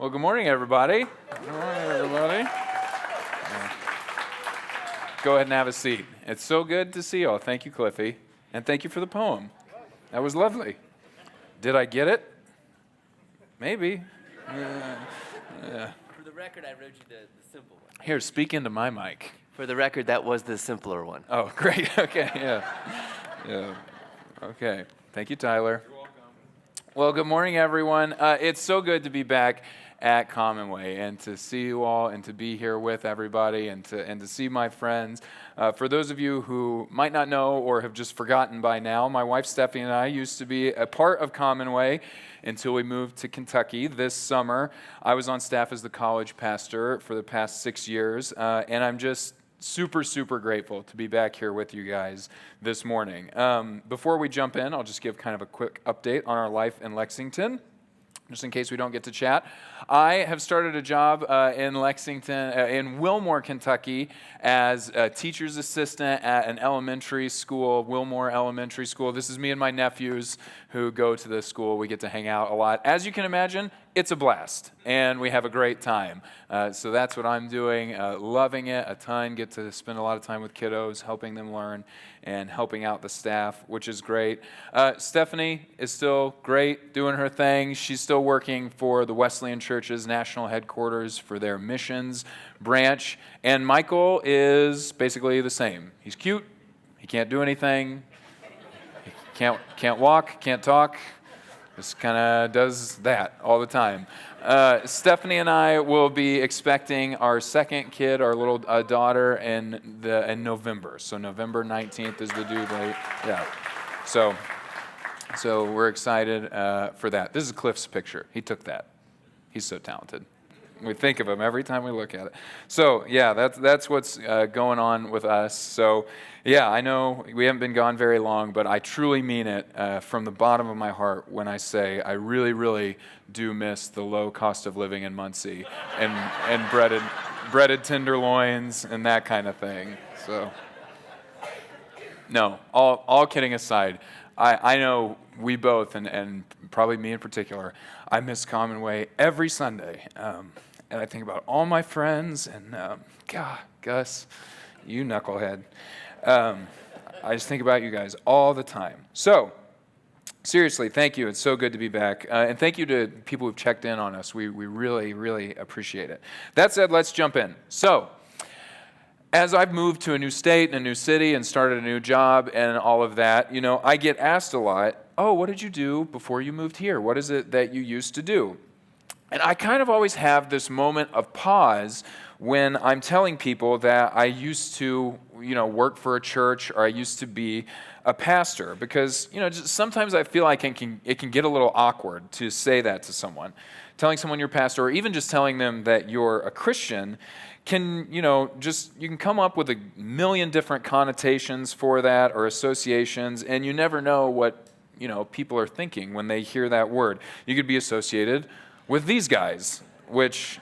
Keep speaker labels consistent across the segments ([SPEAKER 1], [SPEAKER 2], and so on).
[SPEAKER 1] Well, good morning, everybody. Good morning, everybody. Go ahead and have a seat. It's so good to see you all. Thank you, Cliffy. And thank you for the poem. That was lovely. Did I get it? Maybe.
[SPEAKER 2] For the record, I wrote you the simple one.
[SPEAKER 1] Here, speak into my mic.
[SPEAKER 2] For the record, that was the simpler one.
[SPEAKER 1] Oh, great. Okay, yeah. Okay. Thank you, Tyler. You're welcome. Well, good morning, everyone. It's so good to be back at Commonway and to see you all and to be here with everybody and to see my friends. For those of you who might not know or have just forgotten by now, my wife Stephanie and I used to be a part of Commonway until we moved to Kentucky this summer. I was on staff as the college pastor for the past 6 years, and I'm just super grateful to be back here with you guys this morning. Before we jump in, I'll just give kind of a quick update on our life in Lexington, just in case we don't get to chat. I have started a job in Lexington, in Wilmore, Kentucky, as a teacher's assistant at an elementary school, Wilmore Elementary School. This is me and my nephews who go to this school. We get to hang out a lot. As you can imagine, it's a blast, and we have a great time. So that's what I'm doing, loving it a ton, get to spend a lot of time with kiddos, helping them learn, and helping out the staff, which is great. Stephanie is still great, doing her thing. She's still working for the Wesleyan Church's national headquarters for their missions branch, and Michael is basically the same. He's cute, he can't do anything, he can't walk, can't talk, just kind of does that all the time. Stephanie and I will be expecting our second kid, our little daughter, in November. So November 19th is the due date. Yeah. So we're excited for that. This is Cliff's picture. He took that. He's so talented. We think of him every time we look at it. So yeah, that's what's going on with us. So yeah, I know we haven't been gone very long, but I truly mean it from the bottom of my heart when I say I really do miss the low cost of living in Muncie and breaded tenderloins and that kind of thing. So no, all kidding aside, I know we both, and probably me in particular, I miss Commonway every Sunday. And I think about all my friends, and God, Gus, you knucklehead. I just think about you guys all the time. So, seriously, thank you. It's so good to be back. And thank you to people who've checked in on us. We really appreciate it. That said, let's jump in. So, as I've moved to a new state and a new city and started a new job and all of that, I get asked a lot, oh, what did you do before you moved here? What is it that you used to do? And I kind of always have this moment of pause when I'm telling people that I used to, work for a church or I used to be a pastor, because, just sometimes I feel like it can get a little awkward to say that to someone. Telling someone you're a pastor, or even just telling them that you're a Christian, can, you can come up with a million different connotations for that or associations, and you never know what, people are thinking when they hear that word. You could be associated with these guys, which,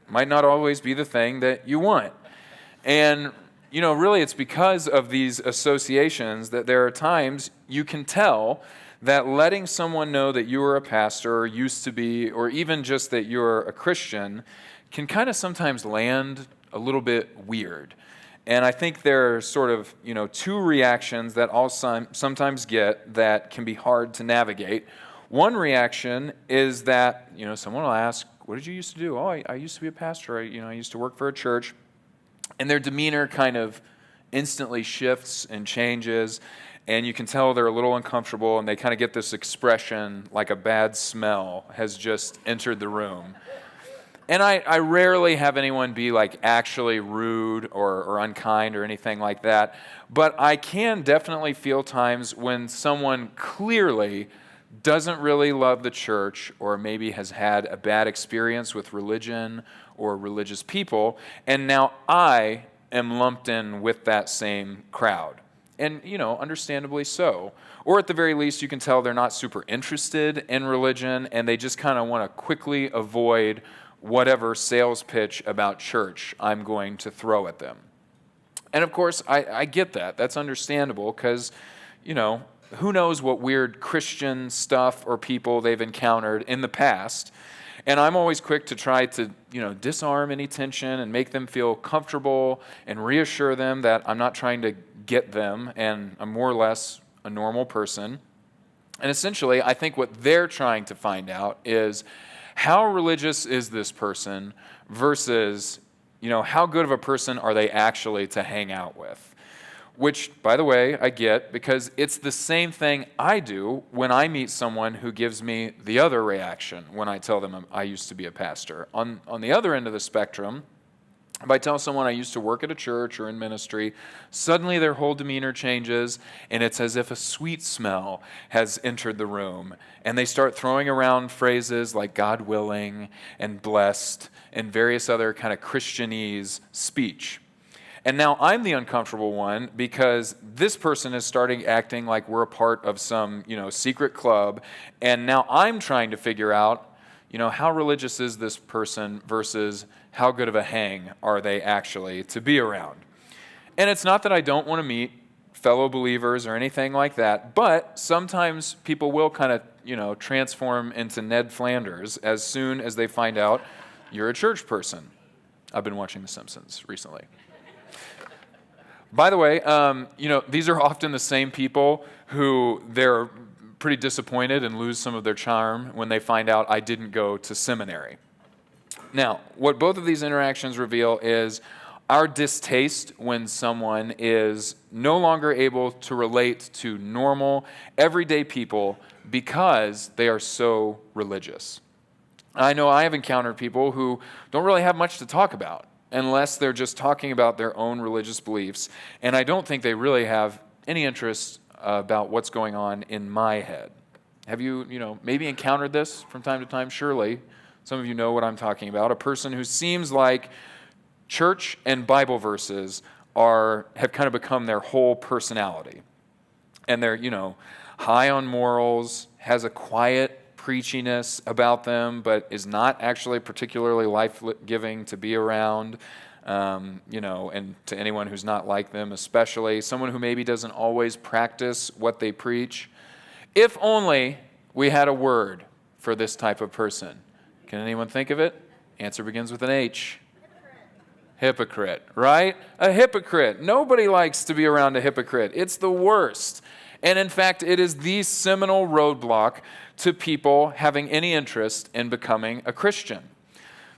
[SPEAKER 1] might not always be the thing that you want. And, really it's because of these associations that there are times you can tell that letting someone know that you are a pastor or used to be, or even just that you're a Christian, can kind of sometimes land a little bit weird. And I think there are sort of, two reactions that I'll sometimes get that can be hard to navigate. One reaction is that, someone will ask, what did you used to do? Oh, I used to be a pastor. I used to work for a church. And their demeanor kind of instantly shifts and changes. And you can tell they're a little uncomfortable, and they kind of get this expression like a bad smell has just entered the room. And I rarely have anyone be like actually rude or unkind or anything like that. But I can definitely feel times when someone clearly doesn't really love the church, or maybe has had a bad experience with religion or religious people, and now I am lumped in with that same crowd. And, understandably so. Or at the very least, you can tell they're not super interested in religion, and they just kind of want to quickly avoid whatever sales pitch about church I'm going to throw at them. And of course, I get that. That's understandable because, who knows what weird Christian stuff or people they've encountered in the past. And I'm always quick to try to, disarm any tension and make them feel comfortable and reassure them that I'm not trying to get them and I'm more or less a normal person. And essentially, I think what they're trying to find out is how religious is this person versus, how good of a person are they actually to hang out with? Which, by the way, I get because it's the same thing I do when I meet someone who gives me the other reaction when I tell them I used to be a pastor. On the other end of the spectrum, if I tell someone I used to work at a church or in ministry, suddenly their whole demeanor changes, and it's as if a sweet smell has entered the room. And they start throwing around phrases like God willing and blessed and various other kind of Christianese speech. And now I'm the uncomfortable one because this person is starting acting like we're a part of some, secret club. And now I'm trying to figure out, how religious is this person versus how good of a hang are they actually to be around. And it's not that I don't want to meet fellow believers or anything like that, but sometimes people will kind of, transform into Ned Flanders as soon as they find out you're a church person. I've been watching The Simpsons recently. By the way, these are often the same people who they're pretty disappointed and lose some of their charm when they find out I didn't go to seminary. Now, what both of these interactions reveal is our distaste when someone is no longer able to relate to normal, everyday people because they are so religious. I know I have encountered people who don't really have much to talk about unless they're just talking about their own religious beliefs. And I don't think they really have any interest about what's going on in my head. Have you, maybe encountered this from time to time? Surely some of you know what I'm talking about. A person who seems like church and Bible verses have kind of become their whole personality. And they're, high on morals, has a quiet preachiness about them, but is not actually particularly life-giving to be around, and to anyone who's not like them especially, someone who maybe doesn't always practice what they preach. If only we had a word for this type of person. Can anyone think of it? Answer begins with an H. Hypocrite, right? A hypocrite. Nobody likes to be around a hypocrite. It's the worst. And in fact, it is the seminal roadblock to people having any interest in becoming a Christian.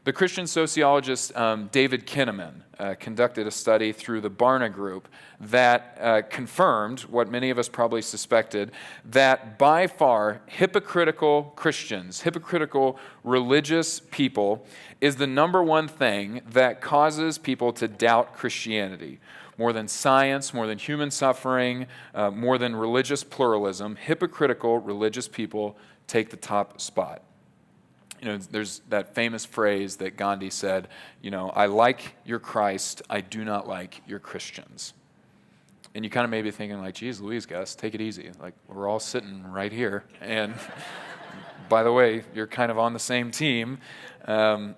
[SPEAKER 1] The Christian sociologist David Kinnaman conducted a study through the Barna Group that confirmed what many of us probably suspected, that by far hypocritical Christians, hypocritical religious people, is the number one thing that causes people to doubt Christianity. More than science, more than human suffering, more than religious pluralism, hypocritical religious people take the top spot. There's that famous phrase that Gandhi said, I like your Christ, I do not like your Christians. And you kind of may be thinking like, geez, Louise, Gus, take it easy. Like, we're all sitting right here. And by the way, you're kind of on the same team. But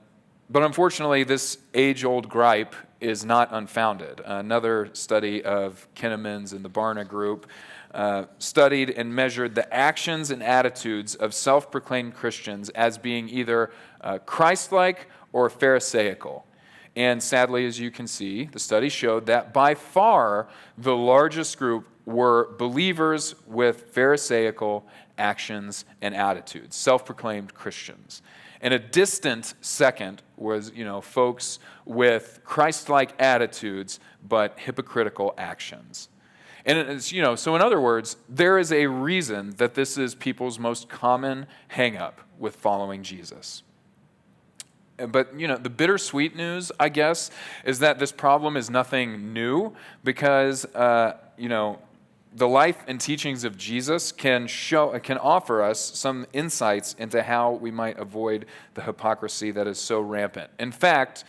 [SPEAKER 1] unfortunately, this age-old gripe is not unfounded. Another study of Kinnaman's and the Barna Group studied and measured the actions and attitudes of self-proclaimed Christians as being either Christ-like or Pharisaical. And sadly, as you can see, the study showed that by far the largest group were believers with Pharisaical actions and attitudes, self-proclaimed Christians. And a distant second was, folks with Christ-like attitudes but hypocritical actions. And it's, so in other words, there is a reason that this is people's most common hang-up with following Jesus. But, the bittersweet news, I guess, is that this problem is nothing new because, the life and teachings of Jesus can offer us some insights into how we might avoid the hypocrisy that is so rampant. In fact,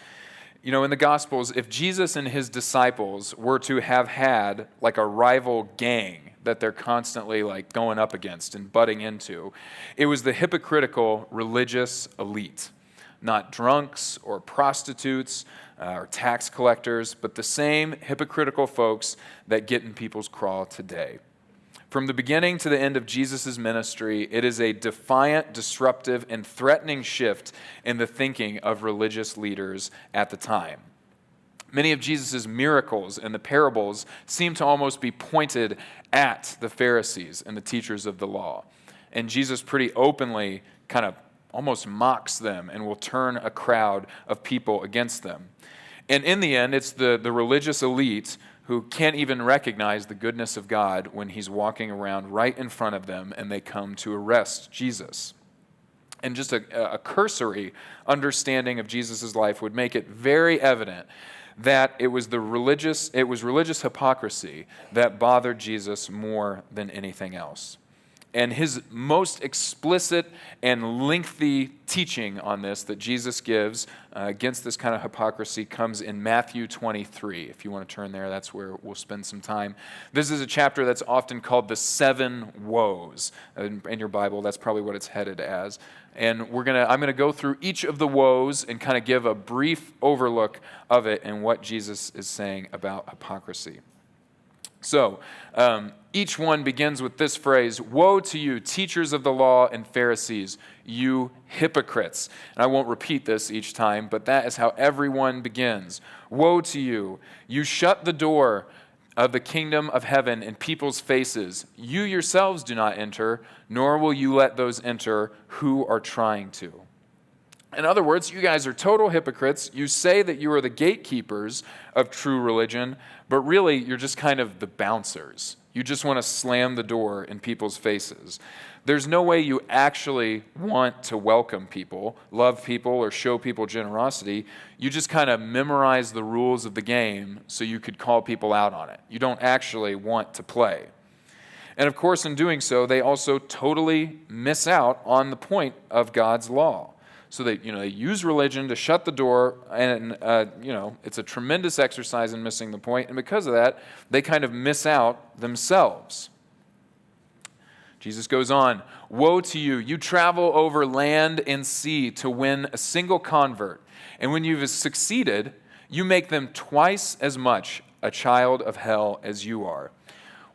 [SPEAKER 1] in the Gospels, if Jesus and his disciples were to have had like a rival gang that they're constantly like going up against and butting into, it was the hypocritical religious elite. Not drunks or prostitutes or tax collectors, but the same hypocritical folks that get in people's craw today. From the beginning to the end of Jesus' ministry, it is a defiant, disruptive, and threatening shift in the thinking of religious leaders at the time. Many of Jesus' miracles and the parables seem to almost be pointed at the Pharisees and the teachers of the law. And Jesus pretty openly kind of almost mocks them and will turn a crowd of people against them. And in the end, it's the religious elite who can't even recognize the goodness of God when he's walking around right in front of them and they come to arrest Jesus. And just a cursory understanding of Jesus' life would make it very evident that it was religious hypocrisy that bothered Jesus more than anything else. And his most explicit and lengthy teaching on this that Jesus gives against this kind of hypocrisy comes in Matthew 23. If you want to turn there, that's where we'll spend some time. This is a chapter that's often called the 7 woes. In your Bible, that's probably what it's headed as. And I'm going to go through each of the woes and kind of give a brief overlook of it and what Jesus is saying about hypocrisy. So, each one begins with this phrase, "Woe to you, teachers of the law and Pharisees, you hypocrites." And I won't repeat this each time, but that is how everyone begins. "Woe to you, you shut the door of the kingdom of heaven in people's faces. You yourselves do not enter, nor will you let those enter who are trying to." In other words, you guys are total hypocrites. You say that you are the gatekeepers of true religion, but really you're just kind of the bouncers. You just want to slam the door in people's faces. There's no way you actually want to welcome people, love people, or show people generosity. You just kind of memorize the rules of the game so you could call people out on it. You don't actually want to play. And of course, in doing so, they also totally miss out on the point of God's law. So they use religion to shut the door, and it's a tremendous exercise in missing the point. And because of that, they kind of miss out themselves. Jesus goes on, "Woe to you! You travel over land and sea to win a single convert, and when you've succeeded, you make them twice as much a child of hell as you are."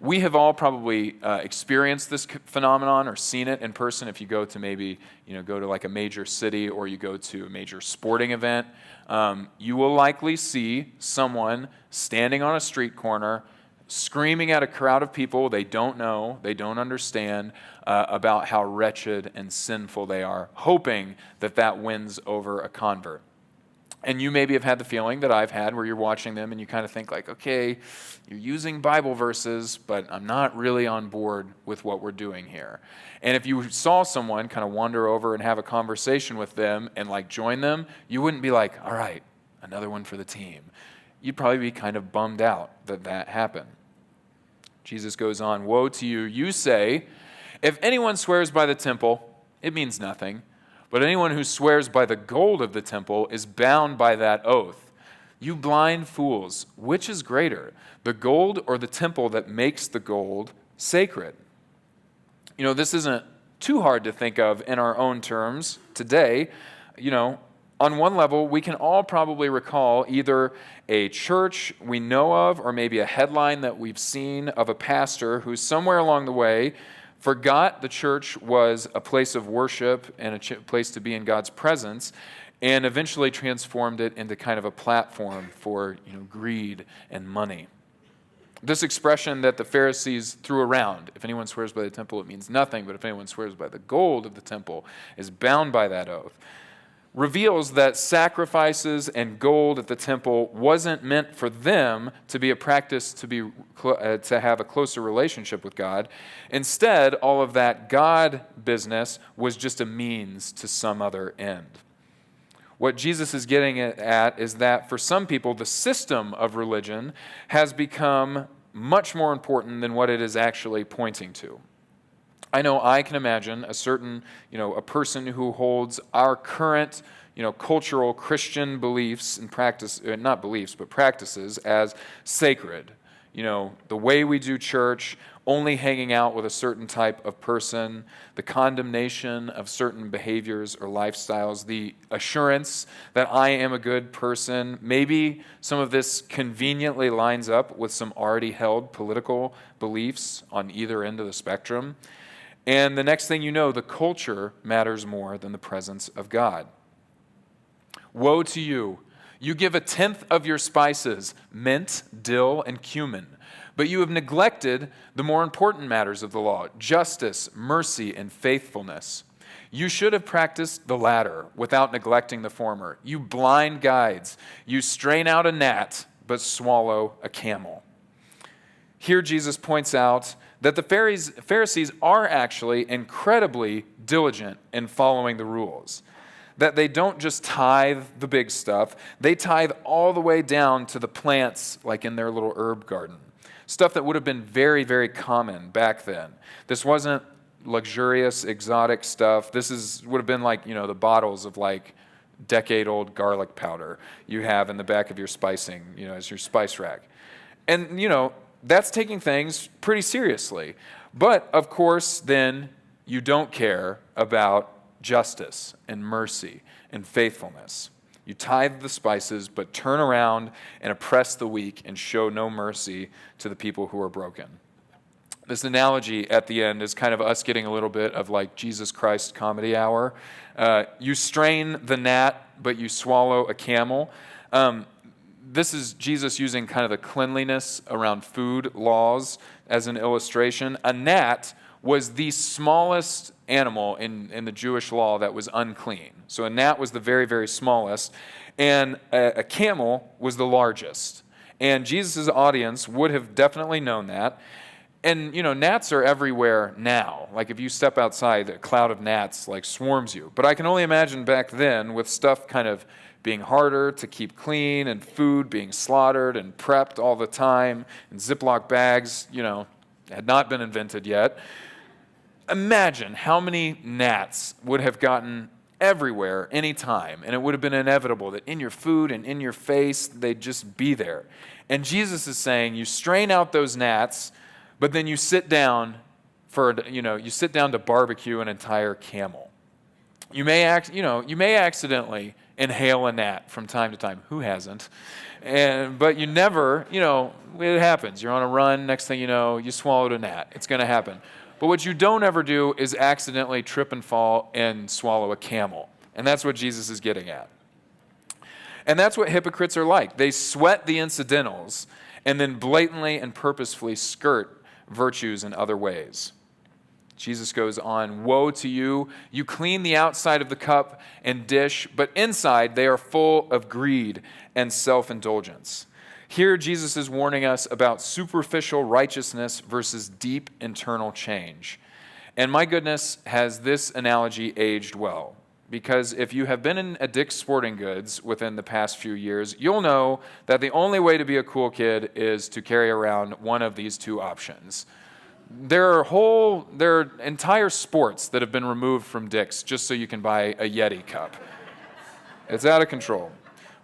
[SPEAKER 1] We have all probably experienced this phenomenon or seen it in person. If you go to maybe, go to like a major city or you go to a major sporting event, you will likely see someone standing on a street corner screaming at a crowd of people they don't know, they don't understand, about how wretched and sinful they are, hoping that that wins over a convert. And you maybe have had the feeling that I've had where you're watching them and you kind of think like, okay, you're using Bible verses, but I'm not really on board with what we're doing here. And if you saw someone kind of wander over and have a conversation with them and like join them, you wouldn't be like, all right, another one for the team. You'd probably be kind of bummed out that that happened. Jesus goes on, "Woe to you, you say, if anyone swears by the temple, it means nothing. But anyone who swears by the gold of the temple is bound by that oath. You blind fools, which is greater, the gold or the temple that makes the gold sacred?" This isn't too hard to think of in our own terms today. On one level, we can all probably recall either a church we know of or maybe a headline that we've seen of a pastor who somewhere along the way forgot the church was a place of worship and a place to be in God's presence, and eventually transformed it into kind of a platform for greed and money. This expression that the Pharisees threw around, if anyone swears by the temple, it means nothing, but if anyone swears by the gold of the temple, is bound by that oath, reveals that sacrifices and gold at the temple wasn't meant for them to be a practice to have a closer relationship with God. Instead, all of that God business was just a means to some other end. What Jesus is getting at is that for some people, the system of religion has become much more important than what it is actually pointing to. I know I can imagine a person who holds our current, cultural Christian beliefs and practices as sacred. the way we do church, only hanging out with a certain type of person, the condemnation of certain behaviors or lifestyles, the assurance that I am a good person. Maybe some of this conveniently lines up with some already held political beliefs on either end of the spectrum. And the next thing you know, the culture matters more than the presence of God. Woe to you! You give 1/10 of your spices, mint, dill, and cumin, but you have neglected the more important matters of the law, justice, mercy, and faithfulness. You should have practiced the latter without neglecting the former. You blind guides, you strain out a gnat, but swallow a camel. Here Jesus points out that the Pharisees are actually incredibly diligent in following the rules. That they don't just tithe the big stuff, they tithe all the way down to the plants like in their little herb garden. Stuff that would have been very, very common back then. This wasn't luxurious, exotic stuff. Would have been like, the bottles of like decade-old garlic powder you have in the back of your spicing, as your spice rack. And, that's taking things pretty seriously. But, of course, then you don't care about justice and mercy and faithfulness. You tithe the spices, but turn around and oppress the weak and show no mercy to the people who are broken. This analogy at the end is kind of us getting a little bit of like Jesus Christ comedy hour. You strain the gnat, but you swallow a camel. This is Jesus using kind of the cleanliness around food laws as an illustration. A gnat was the smallest animal in the Jewish law that was unclean. So a gnat was the very, very smallest, and a camel was the largest. And Jesus' audience would have definitely known that. And, gnats are everywhere now. Like if you step outside, a cloud of gnats like swarms you. But I can only imagine back then with stuff kind of being harder to keep clean and food being slaughtered and prepped all the time, and Ziploc bags, had not been invented yet. Imagine how many gnats would have gotten everywhere, anytime, and it would have been inevitable that in your food and in your face, they'd just be there. And Jesus is saying, you strain out those gnats, but then you sit down to barbecue an entire camel. You may accidentally inhale a gnat from time to time. Who hasn't? But you never, it happens. You're on a run, next thing you know, you swallowed a gnat. It's going to happen. But what you don't ever do is accidentally trip and fall and swallow a camel. And that's what Jesus is getting at. And that's what hypocrites are like. They sweat the incidentals and then blatantly and purposefully skirt virtues in other ways. Jesus goes on, woe to you, you clean the outside of the cup and dish, but inside they are full of greed and self-indulgence. Here, Jesus is warning us about superficial righteousness versus deep internal change. And my goodness, has this analogy aged well? Because if you have been in a Dick's Sporting Goods within the past few years, you'll know that the only way to be a cool kid is to carry around one of these two options. There are entire sports that have been removed from Dick's just so you can buy a Yeti cup. It's out of control.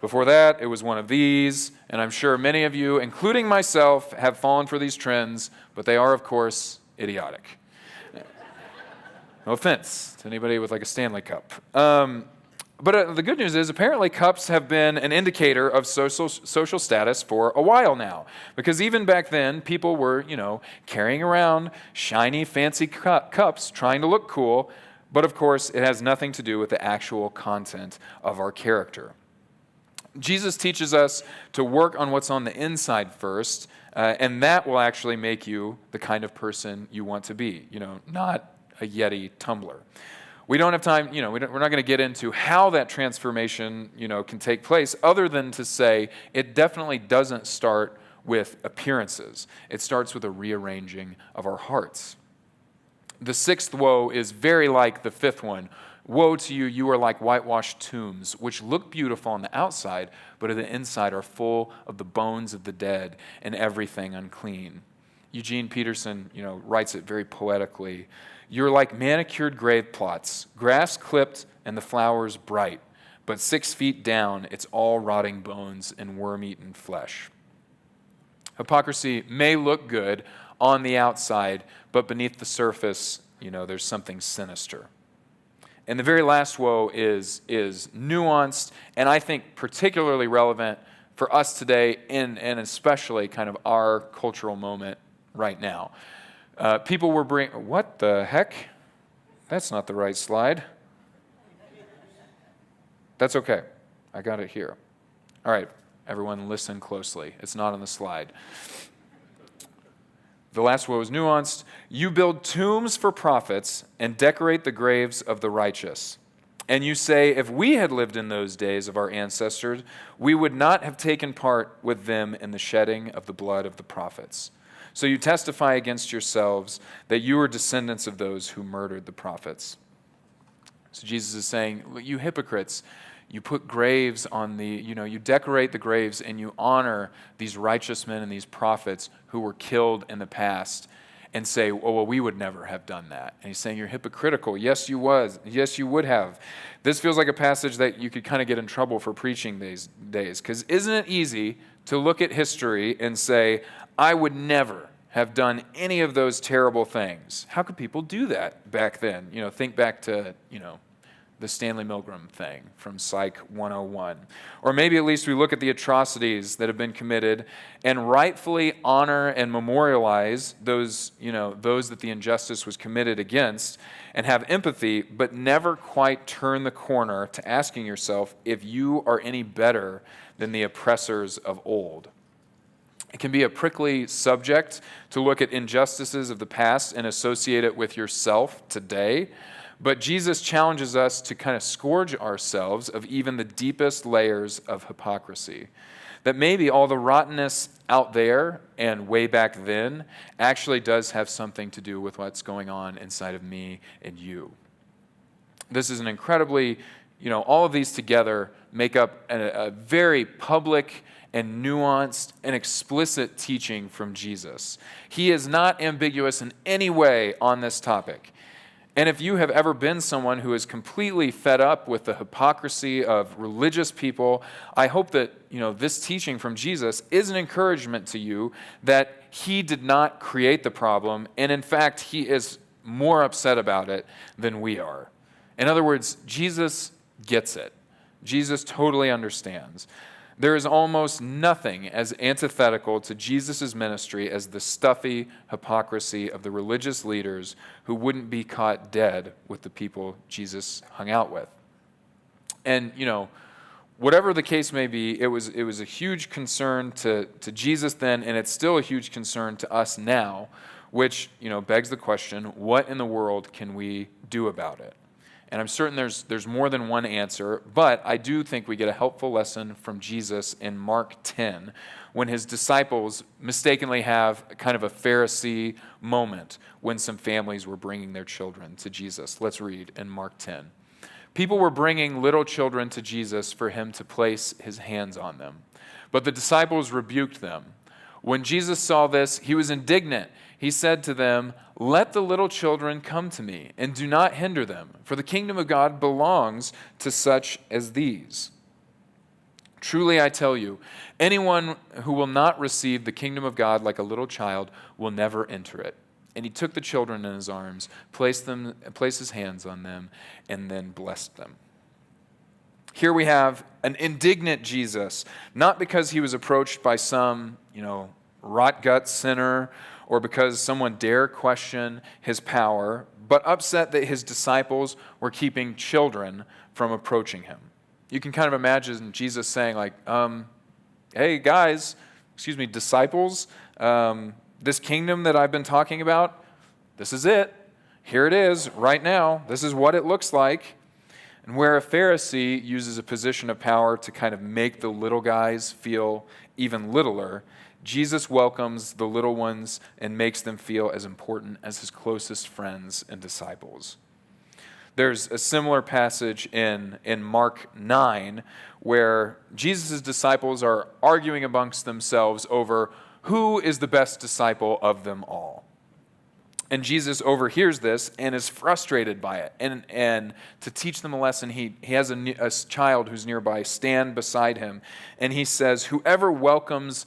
[SPEAKER 1] Before that, it was one of these, and I'm sure many of you, including myself, have fallen for these trends, but they are, of course, idiotic. No offense to anybody with like a Stanley Cup. But the good news is apparently cups have been an indicator of social status for a while now. Because even back then, people were, carrying around shiny, fancy cups, trying to look cool. But of course, it has nothing to do with the actual content of our character. Jesus teaches us to work on what's on the inside first, and that will actually make you the kind of person you want to be, not a Yeti tumbler. We don't have time, we're not going to get into how that transformation, can take place, other than to say it definitely doesn't start with appearances. It starts with a rearranging of our hearts. The sixth woe is very like the fifth one. Woe to you, you are like whitewashed tombs, which look beautiful on the outside, but on the inside are full of the bones of the dead and everything unclean. Eugene Peterson, writes it very poetically. You're like manicured grave plots, grass clipped and the flowers bright, but 6 feet down, it's all rotting bones and worm-eaten flesh. Hypocrisy may look good on the outside, but beneath the surface, there's something sinister. And the very last woe is nuanced, and I think particularly relevant for us today, and especially kind of our cultural moment right now. People were what the heck? That's not the right slide. That's okay. I got it here. All right, everyone listen closely. It's not on the slide. The last woe is nuanced. You build tombs for prophets and decorate the graves of the righteous. And you say, if we had lived in those days of our ancestors, we would not have taken part with them in the shedding of the blood of the prophets. So you testify against yourselves that you are descendants of those who murdered the prophets. So Jesus is saying, you hypocrites, you put graves on you decorate the graves and you honor these righteous men and these prophets who were killed in the past and say, oh, well, we would never have done that. And he's saying you're hypocritical. Yes, you was. Yes, you would have. This feels like a passage that you could kind of get in trouble for preaching these days, because isn't it easy to look at history and say, I would never have done any of those terrible things? How could people do that back then? Think back to, the Stanley Milgram thing from Psych 101. Or maybe at least we look at the atrocities that have been committed and rightfully honor and memorialize those that the injustice was committed against and have empathy, but never quite turn the corner to asking yourself if you are any better than the oppressors of old. It can be a prickly subject to look at injustices of the past and associate it with yourself today. But Jesus challenges us to kind of scourge ourselves of even the deepest layers of hypocrisy. That maybe all the rottenness out there and way back then actually does have something to do with what's going on inside of me and you. This is an incredibly, all of these together make up a very public and nuanced and explicit teaching from Jesus. He is not ambiguous in any way on this topic. And if you have ever been someone who is completely fed up with the hypocrisy of religious people, I hope that this teaching from Jesus is an encouragement to you that he did not create the problem, and in fact, he is more upset about it than we are. In other words, Jesus gets it. Jesus totally understands. There is almost nothing as antithetical to Jesus' ministry as the stuffy hypocrisy of the religious leaders who wouldn't be caught dead with the people Jesus hung out with. And, whatever the case may be, it was a huge concern to Jesus then, and it's still a huge concern to us now, which, begs the question, what in the world can we do about it? And I'm certain there's more than one answer, but I do think we get a helpful lesson from Jesus in Mark 10 when his disciples mistakenly have kind of a Pharisee moment when some families were bringing their children to Jesus. Let's read in Mark 10. People were bringing little children to Jesus for him to place his hands on them, but the disciples rebuked them. When Jesus saw this, he was indignant. He said to them, "Let the little children come to me, and do not hinder them, for the kingdom of God belongs to such as these. Truly I tell you, anyone who will not receive the kingdom of God like a little child will never enter it." And he took the children in his arms, placed his hands on them, and then blessed them. Here we have an indignant Jesus, not because he was approached by some, rot-gut sinner, or because someone dare question his power, but upset that his disciples were keeping children from approaching him. You can kind of imagine Jesus saying hey guys, disciples, this kingdom that I've been talking about, this is it. Here it is right now. This is what it looks like. And where a Pharisee uses a position of power to kind of make the little guys feel even littler, Jesus welcomes the little ones and makes them feel as important as his closest friends and disciples. There's a similar passage in Mark 9 where Jesus' disciples are arguing amongst themselves over who is the best disciple of them all. And Jesus overhears this and is frustrated by it. And to teach them a lesson, he has a child who's nearby stand beside him. And he says, whoever welcomes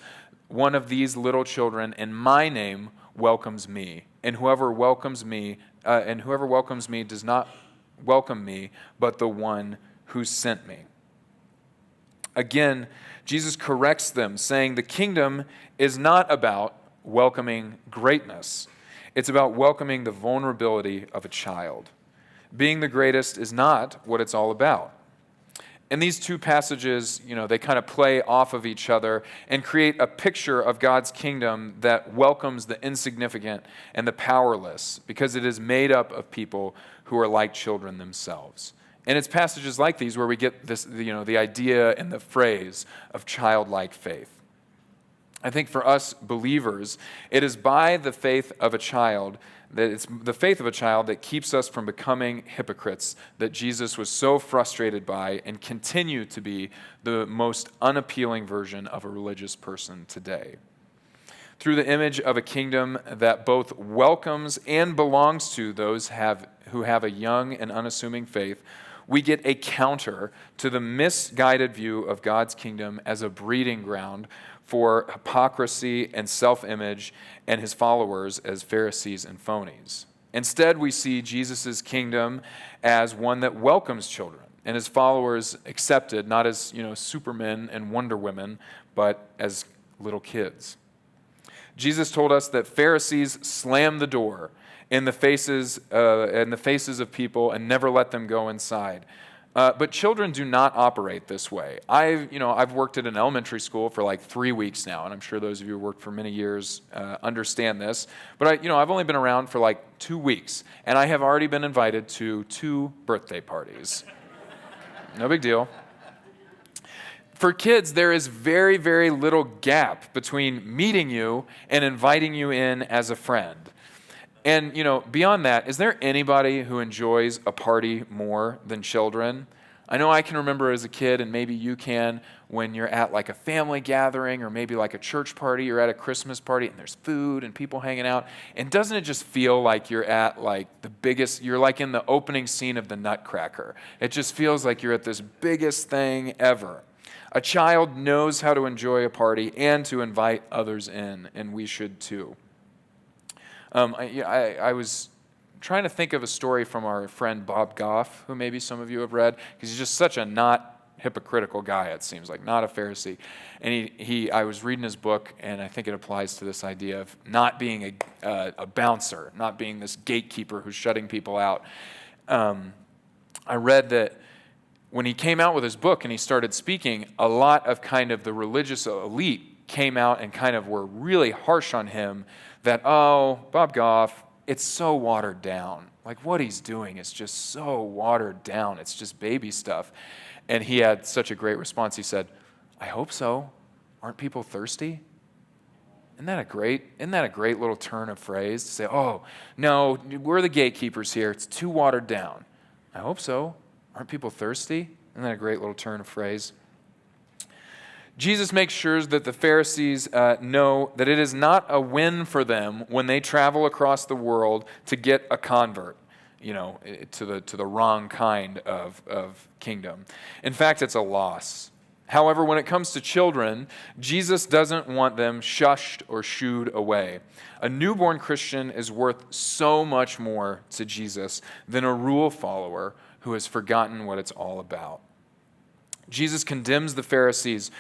[SPEAKER 1] one of these little children in my name welcomes me, and whoever welcomes me does not welcome me, but the one who sent me." Again, Jesus corrects them, saying the kingdom is not about welcoming greatness. It's about welcoming the vulnerability of a child. Being the greatest is not what it's all about. And these two passages, they kind of play off of each other and create a picture of God's kingdom that welcomes the insignificant and the powerless, because it is made up of people who are like children themselves. And it's passages like these where we get this, the idea and the phrase of childlike faith. I think for us believers, it is by the faith of a child that keeps us from becoming hypocrites that Jesus was so frustrated by and continue to be the most unappealing version of a religious person today. Through the image of a kingdom that both welcomes and belongs to those who have a young and unassuming faith, we get a counter to the misguided view of God's kingdom as a breeding ground for hypocrisy and self-image, and his followers as Pharisees and phonies. Instead, we see Jesus' kingdom as one that welcomes children, and his followers accepted not as supermen and Wonder Women, but as little kids. Jesus told us that Pharisees slam the door in the faces of people and never let them go inside. But children do not operate this way. I've worked at an elementary school for like 3 weeks now, and I'm sure those of you who worked for many years understand this. But I've only been around for like 2 weeks, and I have already been invited to 2 birthday parties. No big deal. For kids, there is very, very little gap between meeting you and inviting you in as a friend. And, beyond that, is there anybody who enjoys a party more than children? I know I can remember as a kid, and maybe you can, when you're at like a family gathering or maybe like a church party or at a Christmas party and there's food and people hanging out. And doesn't it just feel like you're at like you're like in the opening scene of the Nutcracker. It just feels like you're at this biggest thing ever. A child knows how to enjoy a party and to invite others in, and we should too. I was trying to think of a story from our friend Bob Goff, who maybe some of you have read, because he's just such a not hypocritical guy, it seems like, not a Pharisee. And I was reading his book, and I think it applies to this idea of not being a bouncer, not being this gatekeeper who's shutting people out. I read that when he came out with his book and he started speaking, a lot of kind of the religious elite came out and kind of were really harsh on him that, Bob Goff, it's so watered down. Like what he's doing is just so watered down. It's just baby stuff. And he had such a great response. He said, "I hope so. Aren't people thirsty?" Isn't that a great little turn of phrase to say, "Oh, no, we're the gatekeepers here. It's too watered down." I hope so. Aren't people thirsty? Isn't that a great little turn of phrase? Jesus makes sure that the Pharisees know that it is not a win for them when they travel across the world to get a convert, to the wrong kind of kingdom. In fact, it's a loss. However, when it comes to children, Jesus doesn't want them shushed or shooed away. A newborn Christian is worth so much more to Jesus than a rule follower who has forgotten what it's all about. Jesus condemns the Pharisees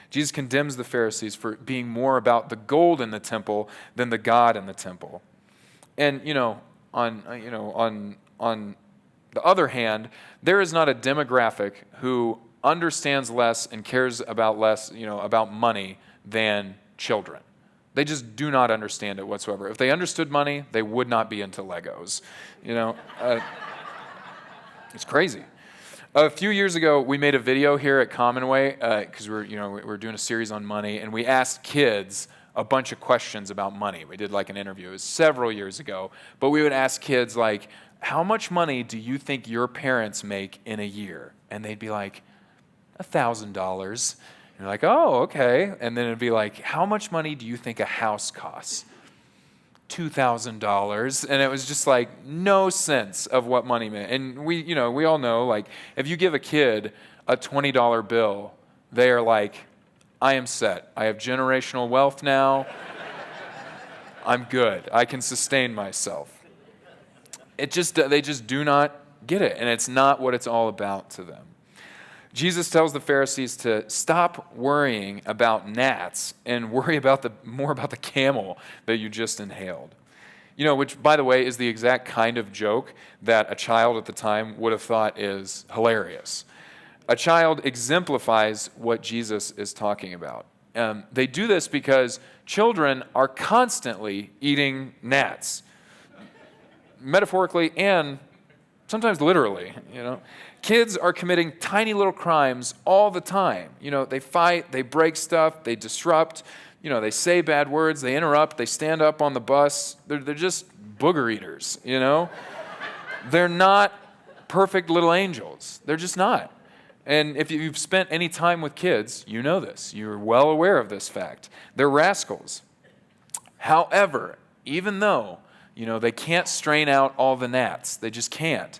[SPEAKER 1] Jesus condemns the Pharisees for being more about the gold in the temple than the God in the temple. And on the other hand, there is not a demographic who understands less and cares about less, about money than children. They just do not understand it whatsoever. If they understood money, they would not be into Legos. It's crazy. A few years ago, we made a video here at Commonway because we're doing a series on money, and we asked kids a bunch of questions about money. We did like an interview. It was several years ago, but we would ask kids like, "How much money do you think your parents make in a year?" And they'd be like, $1,000. And you're like, "Oh, okay." And then it'd be like, "How much money do you think a house costs?" $2,000, and it was just like no sense of what money meant. And we all know, like, if you give a kid a $20 bill, they are like, I am set. I have generational wealth now. I'm good. I can sustain myself. They just do not get it, and it's not what it's all about to them. Jesus tells the Pharisees to stop worrying about gnats and worry more about the camel that you just inhaled. Which, by the way, is the exact kind of joke that a child at the time would have thought is hilarious. A child exemplifies what Jesus is talking about. They do this because children are constantly eating gnats, metaphorically and sometimes literally. Kids are committing tiny little crimes all the time. They fight, they break stuff, they disrupt, they say bad words, they interrupt, they stand up on the bus. They're just booger eaters, They're not perfect little angels. They're just not. And if you've spent any time with kids, you know this. You're well aware of this fact. They're rascals. However, even though, they can't strain out all the gnats, they just can't.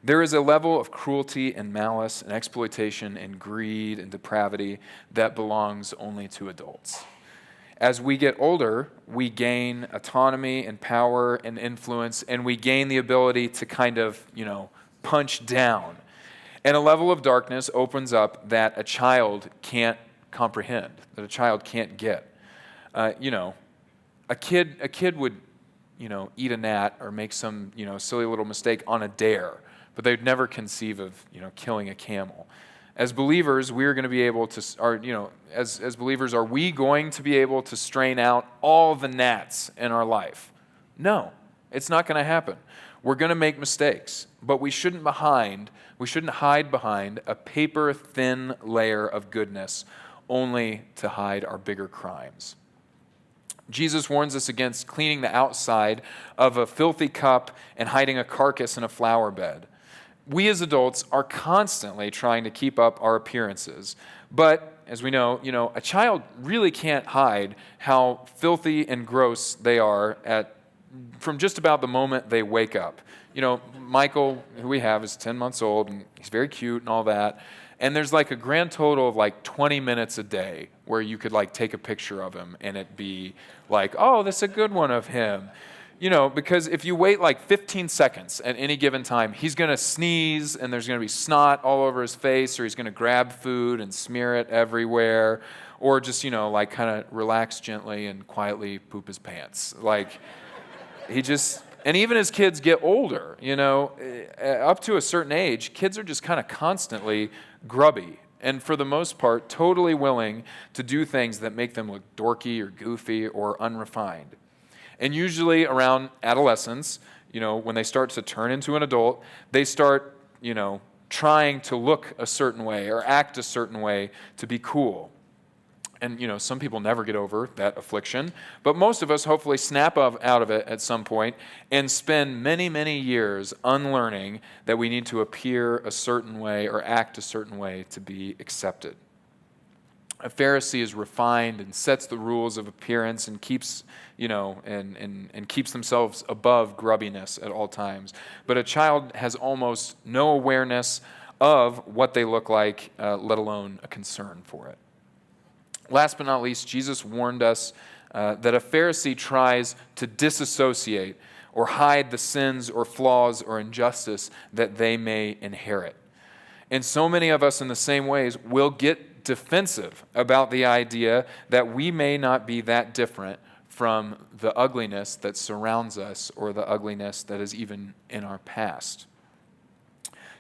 [SPEAKER 1] There is a level of cruelty and malice and exploitation and greed and depravity that belongs only to adults. As we get older, we gain autonomy and power and influence, and we gain the ability to kind of, punch down. And a level of darkness opens up that a child can't comprehend, that a child can't get. A kid would, eat a gnat or make some, silly little mistake on a dare, but they'd never conceive of, killing a camel. As believers, we are going to be able to, as believers, are we going to be able to strain out all the gnats in our life? No, it's not going to happen. We're going to make mistakes, but we shouldn't hide behind a paper-thin layer of goodness only to hide our bigger crimes. Jesus warns us against cleaning the outside of a filthy cup and hiding a carcass in a flower bed. We as adults are constantly trying to keep up our appearances. But, as we know, a child really can't hide how filthy and gross they are from just about the moment they wake up. Michael, who we have, is 10 months old, and he's very cute and all that. And there's like a grand total of 20 minutes a day where you could take a picture of him and it be like, oh, that's a good one of him. Because if you wait 15 seconds at any given time, he's going to sneeze and there's going to be snot all over his face, or he's going to grab food and smear it everywhere, or just, kind of relax gently and quietly poop his pants. And even as kids get older, up to a certain age, kids are just kind of constantly grubby and for the most part totally willing to do things that make them look dorky or goofy or unrefined. And usually around adolescence, when they start to turn into an adult, they start, trying to look a certain way or act a certain way to be cool. And, some people never get over that affliction, but most of us hopefully snap out of it at some point and spend many, many years unlearning that we need to appear a certain way or act a certain way to be accepted. A Pharisee is refined and sets the rules of appearance and keeps, and keeps themselves above grubbiness at all times. But a child has almost no awareness of what they look like, let alone a concern for it. Last but not least, Jesus warned us that a Pharisee tries to disassociate or hide the sins or flaws or injustice that they may inherit. And so many of us in the same ways will get defensive about the idea that we may not be that different from the ugliness that surrounds us or the ugliness that is even in our past.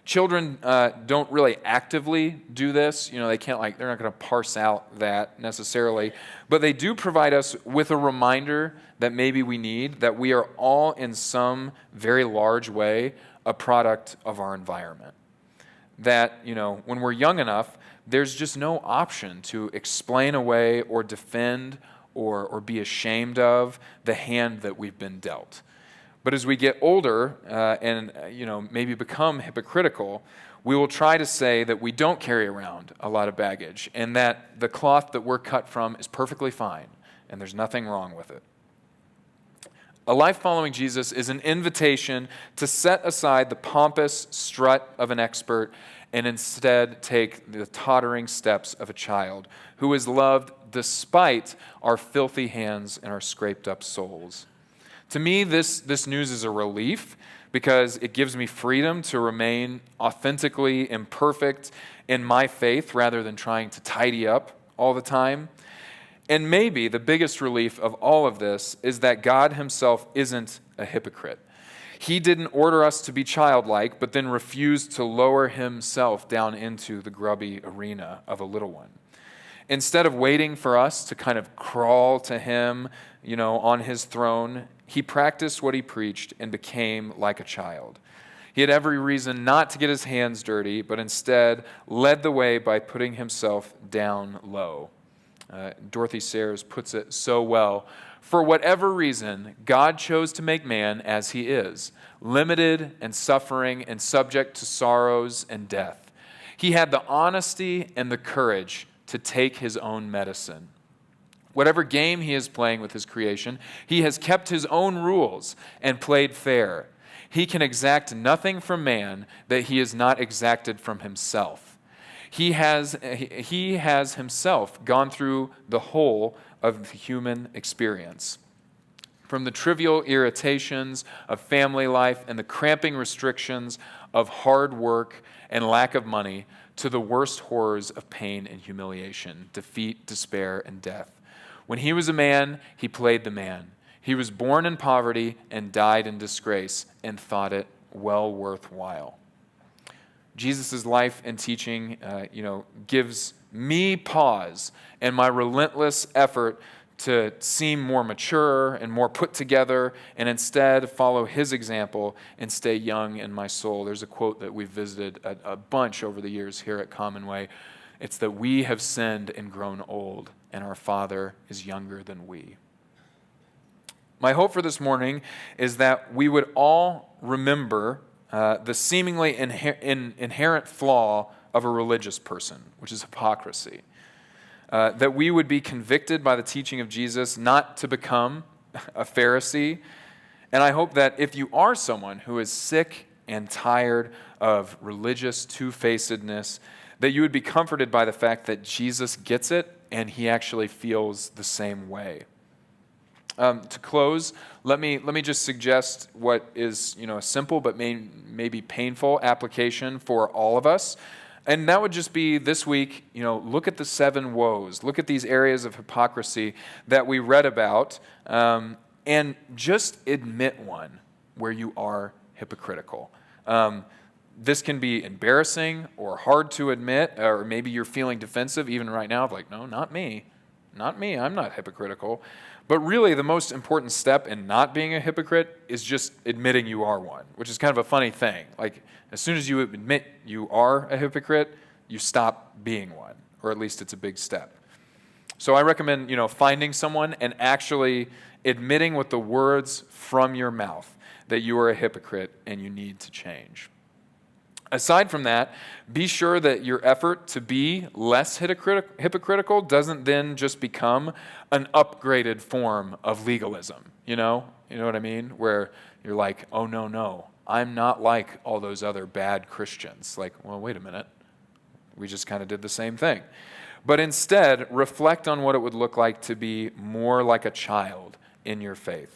[SPEAKER 1] Children don't really actively do this. They can't they're not going to parse out that necessarily. But they do provide us with a reminder that maybe we need, that we are all in some very large way a product of our environment. That, when we're young enough, there's just no option to explain away or defend or be ashamed of the hand that we've been dealt. But as we get older and maybe become hypocritical, we will try to say that we don't carry around a lot of baggage and that the cloth that we're cut from is perfectly fine and there's nothing wrong with it. A life following Jesus is an invitation to set aside the pompous strut of an expert and instead take the tottering steps of a child who is loved despite our filthy hands and our scraped up souls. To me, this news is a relief because it gives me freedom to remain authentically imperfect in my faith rather than trying to tidy up all the time. And maybe the biggest relief of all of this is that God himself isn't a hypocrite. He didn't order us to be childlike, but then refused to lower himself down into the grubby arena of a little one. Instead of waiting for us to kind of crawl to him, on his throne, he practiced what he preached and became like a child. He had every reason not to get his hands dirty, but instead led the way by putting himself down low. Dorothy Sayers puts it so well. For whatever reason, God chose to make man as he is, limited and suffering and subject to sorrows and death. He had the honesty and the courage to take his own medicine. Whatever game he is playing with his creation, he has kept his own rules and played fair. He can exact nothing from man that he has not exacted from himself. He has himself gone through the whole of the human experience. From the trivial irritations of family life and the cramping restrictions of hard work and lack of money to the worst horrors of pain and humiliation, defeat, despair, and death. When he was a man, he played the man. He was born in poverty and died in disgrace and thought it well worthwhile. Jesus' life and teaching, gives me pause in my relentless effort to seem more mature and more put together and instead follow his example and stay young in my soul. There's a quote that we've visited a bunch over the years here at Commonway. It's that we have sinned and grown old, and our Father is younger than we. My hope for this morning is that we would all remember the seemingly inherent flaw of a religious person, which is hypocrisy. That we would be convicted by the teaching of Jesus not to become a Pharisee. And I hope that if you are someone who is sick and tired of religious two-facedness, that you would be comforted by the fact that Jesus gets it and he actually feels the same way. To close, let me just suggest what is a simple but maybe painful application for all of us. And that would just be this week, look at the 7 woes. Look at these areas of hypocrisy that we read about and just admit one where you are hypocritical. This can be embarrassing or hard to admit, or maybe you're feeling defensive even right now of like, no, not me. Not me, I'm not hypocritical. But really, the most important step in not being a hypocrite is just admitting you are one, which is kind of a funny thing. Like, as soon as you admit you are a hypocrite, you stop being one, or at least it's a big step. So I recommend, finding someone and actually admitting with the words from your mouth that you are a hypocrite and you need to change. Aside from that, be sure that your effort to be less hypocritical doesn't then just become an upgraded form of legalism. You know what I mean? Where you're like, oh, no, I'm not like all those other bad Christians. Like, well, wait a minute. We just kind of did the same thing. But instead, reflect on what it would look like to be more like a child in your faith.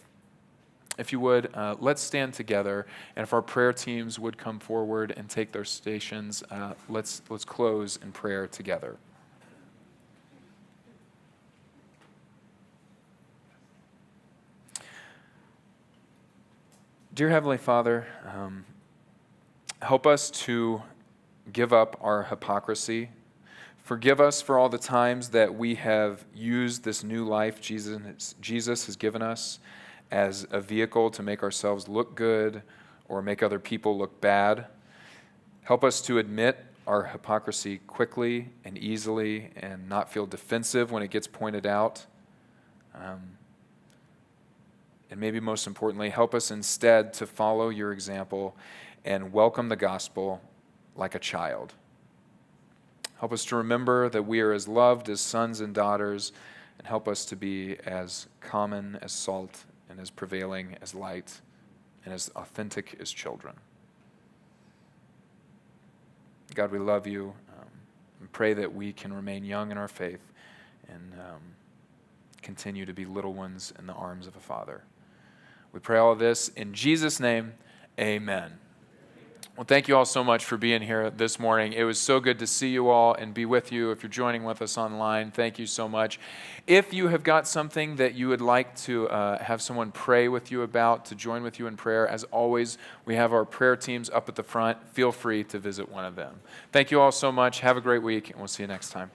[SPEAKER 1] If you would, let's stand together, and if our prayer teams would come forward and take their stations, let's close in prayer together. Dear Heavenly Father, help us to give up our hypocrisy. Forgive us for all the times that we have used this new life Jesus has given us as a vehicle to make ourselves look good or make other people look bad. Help us to admit our hypocrisy quickly and easily and not feel defensive when it gets pointed out. And maybe most importantly, help us instead to follow your example and welcome the gospel like a child. Help us to remember that we are as loved as sons and daughters, and help us to be as common as salt and as prevailing as light and as authentic as children. God, we love you and pray that we can remain young in our faith and continue to be little ones in the arms of a Father. We pray all of this in Jesus' name, amen. Well, thank you all so much for being here this morning. It was so good to see you all and be with you. If you're joining with us online, thank you so much. If you have got something that you would like to have someone pray with you about, to join with you in prayer, as always, we have our prayer teams up at the front. Feel free to visit one of them. Thank you all so much. Have a great week, and we'll see you next time.